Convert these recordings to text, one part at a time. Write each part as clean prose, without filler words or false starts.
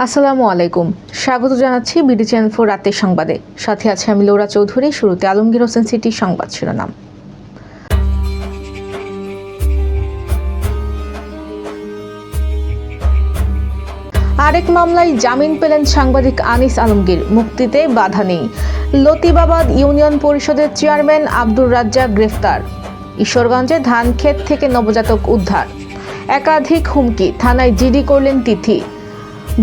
আসসালামু আলাইকুম। স্বাগত জানাচ্ছি বিডি চ্যানেল 4 রাতের সংবাদে। সাথে আছে আমি লৌরা চৌধুরী। শুরুতে আলমগীর হোসেন সিটির সংবাদ শিরোনাম। আরেক মামলায় জামিন পেলেন সাংবাদিক আনিস আলমগীর, মুক্তিতে বাধা নেই। লতিবাবাদ ইউনিয়ন পরিষদের চেয়ারম্যান আব্দুর রাজ্জাক গ্রেফতার। ঈশ্বরগঞ্জে ধানক্ষেত থেকে নবজাতক উদ্ধার। একাধিক হুমকি, থানায় জিডি করলেন তিথি।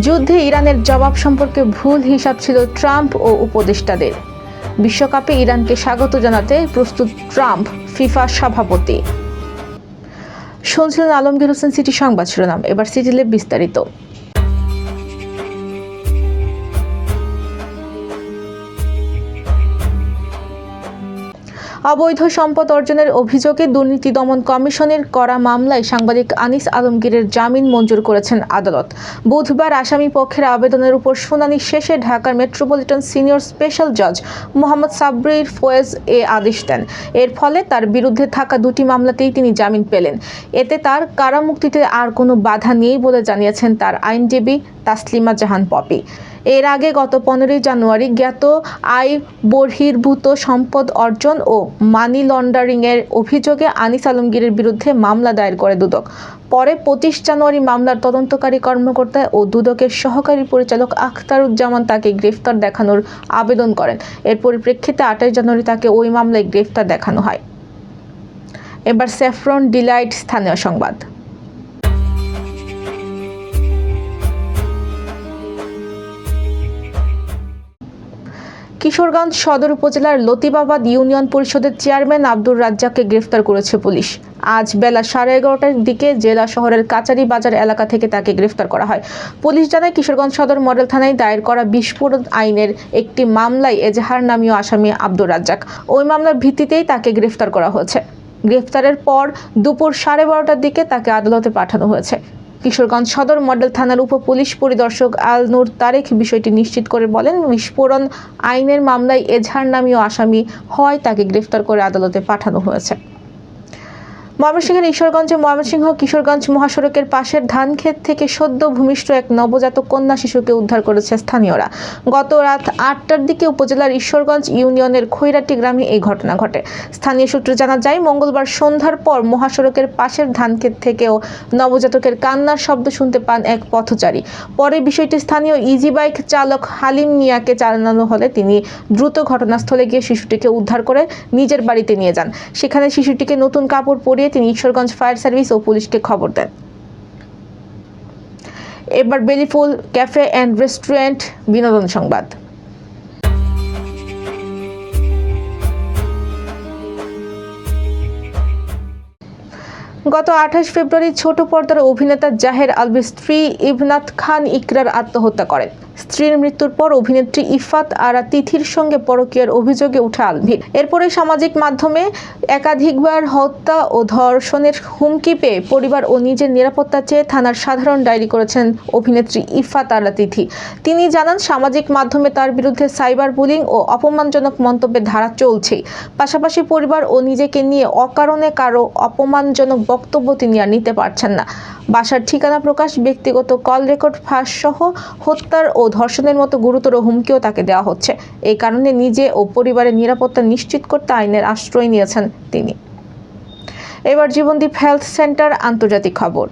যুদ্ধে ইরানের জবাব সম্পর্কে ভুল হিসাব ছিল ট্রাম্প ও উপদেষ্টাদের। বিশ্বকাপে ইরানকে স্বাগত জানাতে প্রস্তুত ট্রাম্প, ফিফা সভাপতি। শুনছিলেন আলমগীর হোসেন সিটি সংবাদ শিরোনাম। এবার সিটিলে বিস্তারিত। অবৈধ সম্পদ অর্জনের অভিযোগে দুর্নীতি দমন কমিশনের করা মামলায় সাংবাদিক আনিস আলমগীরের জামিন মঞ্জুর করেছেন আদালত। বুধবার আসামি পক্ষের আবেদনের উপর শুনানি শেষে ঢাকার মেট্রোপলিটন সিনিয়র স্পেশাল জজ মোহাম্মদ সাব্বির ফয়েজ এ আদেশ দেন। এর ফলে তার বিরুদ্ধে থাকা দুটি মামলাতেই তিনি জামিন পেলেন। এতে তার কারামুক্তিতে আর কোনো বাধা নেই বলে জানিয়েছেন তার আইনজীবী তাসলিমা জাহান পপি। এর আগে গত 15 জানুয়ারি জ্ঞাত আয় বহির্ভূত সম্পদ অর্জন ও মানি লন্ডারিংয়ের অভিযোগে আনিস আলমগীরের বিরুদ্ধে মামলা দায়ের করে দুদক। পরে 25 জানুয়ারি মামলার তদন্তকারী কর্মকর্তা ও দুদকের সহকারী পরিচালক আখতারুজ্জামান তাকে গ্রেফতার দেখানোর আবেদন করেন। এর পরিপ্রেক্ষিতে 28 জানুয়ারি তাকে ওই মামলায় গ্রেফতার দেখানো হয়। এবার স্যাফরন ডিলাইট স্থানীয় সংবাদ। কিশোরগঞ্জ সদর উপজেলার লতিবাবাদ ইউনিয়ন পরিষদের চেয়ারম্যান আব্দুর রাজ্জাককে গ্রেফতার করেছে পুলিশ। আজ বেলা 11:30টার দিকে জেলা শহরের কাচারি বাজার এলাকা থেকে তাকে গ্রেফতার করা হয়। পুলিশ জানায়, কিশোরগঞ্জ সদর মডেল থানায় দায়ের করা বিস্ফোরণ আইনের একটি মামলায় এজাহার নামীয় আসামি আব্দুর রাজ্জাক। ওই মামলার ভিত্তিতেই তাকে গ্রেফতার করা হয়েছে। গ্রেফতারের পর দুপুর 12:30টার দিকে তাকে আদালতে পাঠানো হয়েছে। কিশোরগঞ্জ সদর মডেল থানার উপ পুলিশ পরিদর্শক আল নূর তারেক বিষয়টি নিশ্চিত করে বলেন, বিস্ফোরণ আইনের মামলায় এজাহার নামীয় আসামি হওয়ায় তাকে গ্রেফতার করে আদালতে পাঠানো হয়েছে। ময়মনসিংহের ঈশ্বরগঞ্জে ময়মনসিংহ কিশোরগঞ্জ মহাসড়কের পাশের ধানক্ষেত থেকে সদ্য ভূমিষ্ঠ এক নবজাতক কন্যা শিশুকে উদ্ধার করেছে স্থানীয়রা। গত রাত 8টার দিকে উপজেলার ঈশ্বরগঞ্জ ইউনিয়নের খৈরাটি গ্রামে এই ঘটনা ঘটে। স্থানীয় সূত্রে জানা যায়, মঙ্গলবার সন্ধ্যার পর মহাসড়কের পাশের ধানক্ষেত থেকেও নবজাতকের কান্নার শব্দ শুনতে পান এক পথচারী। পরে বিষয়টি স্থানীয় ইজি বাইক চালক হালিম মিয়াকে জানানো হলে তিনি দ্রুত ঘটনাস্থলে গিয়ে শিশুটিকে উদ্ধার করে নিজের বাড়িতে নিয়ে যান। সেখানে শিশুটিকে নতুন কাপড় পরিয়ে তিনি ঈশ্বরগঞ্জ ফায়ার সার্ভিস ও পুলিশকে খবর দেন। এবার বেলিফুল ক্যাফে অ্যান্ড রেস্টুরেন্ট বিনোদন সংবাদ। গত 28 ফেব্রুয়ারি ছোট পর্দার অভিনেতা জাহের আলভির স্ত্রী ইবনাত খান ইকরার আত্মহত্যা করেন। স্ত্রীর মৃত্যুর পর অভিনেত্রী ইফাত আরা তিথির সঙ্গে পরকীয়ার অভিযোগে উঠে আলভির। এরপরে সামাজিক মাধ্যমে একাধিকবার হত্যা ও ধর্ষণের হুমকি পেয়ে পরিবার ও নিজের নিরাপত্তা চেয়ে থানার সাধারণ ডায়েরি করেছেন অভিনেত্রী ইফাত আরা তিথি। তিনি জানান, সামাজিক মাধ্যমে তার বিরুদ্ধে সাইবার বুলিং ও অপমানজনক মন্তব্যের ধারা চলছেই। পাশাপাশি পরিবার ও নিজেকে নিয়ে অকারণে কারো অপমানজনক বক্তব্য তিনি আর নিতে পারছেন না। বাসার ঠিকানা প্রকাশ, ব্যক্তিগত কল রেকর্ড ফাঁস সহ হত্যার ও ধর্ষণের মতো গুরুতর হুমকিও তাকে দেওয়া হচ্ছে। এই কারণে নিজে ও পরিবারের নিরাপত্তা নিশ্চিত করতে আইনের আশ্রয় নিয়েছেন তিনি। এবার জীবনদীপ হেলথ সেন্টার আন্তর্জাতিক খবর।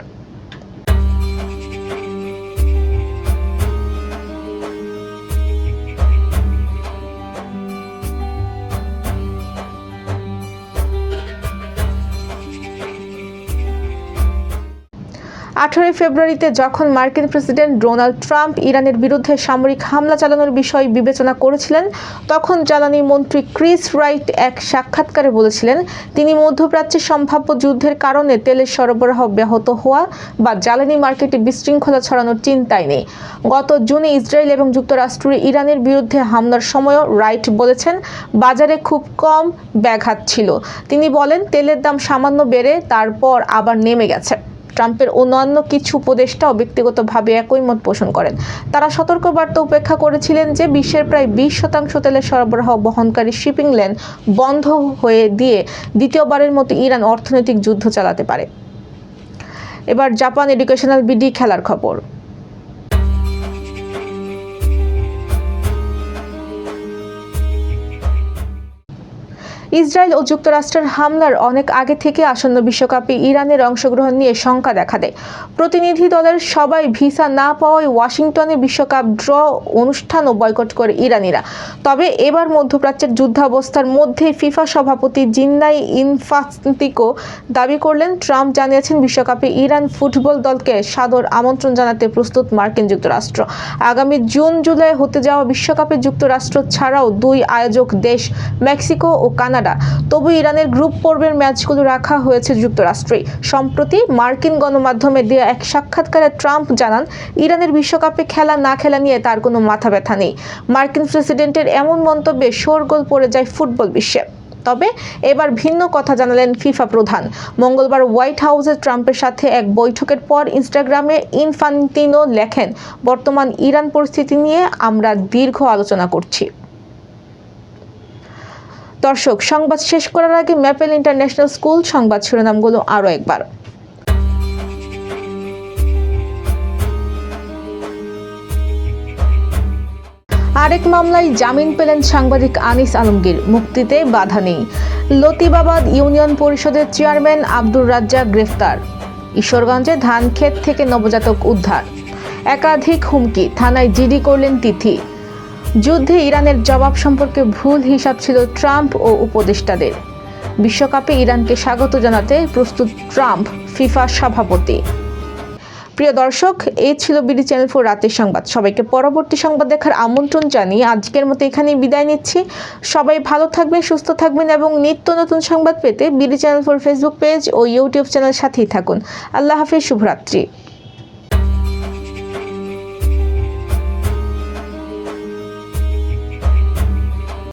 18 ফেব্রুয়ারিতে যখন মার্কিন প্রেসিডেন্ট ডোনাল্ড ট্রাম্প ইরানের বিরুদ্ধে সামরিক হামলা চালানোর বিষয় বিবেচনা করেছিলেন, তখন জ্বালানি মন্ত্রী ক্রিস রাইট এক সাক্ষাৎকারে বলেছিলেন, তিনি মধ্যপ্রাচ্যে সম্ভাব্য যুদ্ধের কারণে তেলের সরবরাহ ব্যাহত হওয়া বা জ্বালানি মার্কেটে বিশৃঙ্খলা ছড়ানোর চিন্তায় নেই। গত জুনে ইসরায়েল এবং যুক্তরাষ্ট্রের ইরানের বিরুদ্ধে হামলার সময়ও রাইট বলেছেন, বাজারে খুব কম ব্যাঘাত ছিল। তিনি বলেন, তেলের দাম সামান্য বেড়ে তারপর আবার নেমে গেছে। ট্রাম্পের অন্যান্য কিছু উপদেষ্টাও ব্যক্তিগতভাবে একই মত পোষণ করেন। তারা সতর্কবার্তা উপেক্ষা করেছিলেন যে বিশ্বের প্রায় 20% তেলের সরবরাহ বহনকারী শিপিং লেন বন্ধ হয়ে দিয়ে দ্বিতীয়বারের মতো ইরান অর্থনৈতিক যুদ্ধ চালাতে পারে। এবার জাপান এডুকেশনাল বিডি খেলার খবর। ইসরায়েল ও যুক্তরাষ্ট্রের হামলার অনেক আগে থেকে আসন্ন বিশ্বকাপে ইরানের অংশগ্রহণ নিয়ে শঙ্কা দেখা দেয়। প্রতিনিধি দলের সবাই ভিসা না পাওয়ায় ওয়াশিংটনে বিশ্বকাপ ড্র অনুষ্ঠানও বয়কট করে ইরানিরা। তবে এবার মধ্যপ্রাচ্যের যুদ্ধাবস্থার মধ্যে ফিফা সভাপতি জিন্নাই ইনফান্তিনো দাবি করলেন, ট্রাম্প জানিয়েছেন বিশ্বকাপে ইরান ফুটবল দলকে সাদর আমন্ত্রণ জানাতে প্রস্তুত মার্কিন যুক্তরাষ্ট্র। আগামী জুন-জুলাই হতে যাওয়া বিশ্বকাপে যুক্তরাষ্ট্র ছাড়াও দুই আয়োজক দেশ মেক্সিকো ও কানাডা। তবু ইরানের গ্রুপ পর্বের ম্যাচগুলো রাখা হয়েছে যুক্তরাষ্ট্রে। সম্প্রতি মার্কিন গণমাধ্যমে দেয়া এক সাক্ষাৎকারে ট্রাম্প জানান, ইরানের বিশ্বকাপে খেলা না খেলা নিয়ে তার কোনো মাথা ব্যথা নেই। মার্কিন প্রেসিডেন্টের এমন মন্তব্যে শোরগোল পড়ে যায় ফুটবল বিশ্বে। তবে এবার ভিন্ন কথা জানালেন ফিফা প্রধান। মঙ্গলবার হোয়াইট হাউসে ট্রাম্পের সাথে এক বৈঠকের পর ইনস্টাগ্রামে ইনফান্তিনো লেখেন, বর্তমান ইরান পরিস্থিতি নিয়ে আমরা দীর্ঘ আলোচনা করছি। দর্শক, সংবাদ শেষ করার আগে ম্যাপেল ইন্টারন্যাশনাল স্কুল সংবাদ শিরোনামগুলো আরও একবার। আরেক মামলায় জামিন পেলেন সাংবাদিক আনিস আলমগীর, মুক্তিতে বাধা নেই। লতিবাবাদ ইউনিয়ন পরিষদের চেয়ারম্যান আব্দুর রাজ্জাক গ্রেফতার। ঈশ্বরগঞ্জে ধানক্ষেত থেকে নবজাতক উদ্ধার। একাধিক হুমকি, থানায় জিডি করলেন তিথি। যুদ্ধে ইরানের জবাব সম্পর্কে ভুল হিসাব ছিল ট্রাম্প ও উপদেষ্টাদের। বিশ্বকাপে ইরানকে স্বাগত জানাতে প্রস্তুত ট্রাম্প, ফিফা সভাপতি। প্রিয় দর্শক, এই ছিল বিডি চ্যানেল 4 রাতের সংবাদ। সবাইকে পরবর্তী সংবাদ দেখার আমন্ত্রণ জানিয়ে আজকের মতো এখানেই বিদায় নিচ্ছি। সবাই ভালো থাকবেন, সুস্থ থাকবেন এবং নিত্য নতুন সংবাদ পেতে বিডি চ্যানেল 4 ফেসবুক পেজ ও ইউটিউব চ্যানেলের সাথেই থাকুন। আল্লাহ হাফেজ, শুভরাত্রি।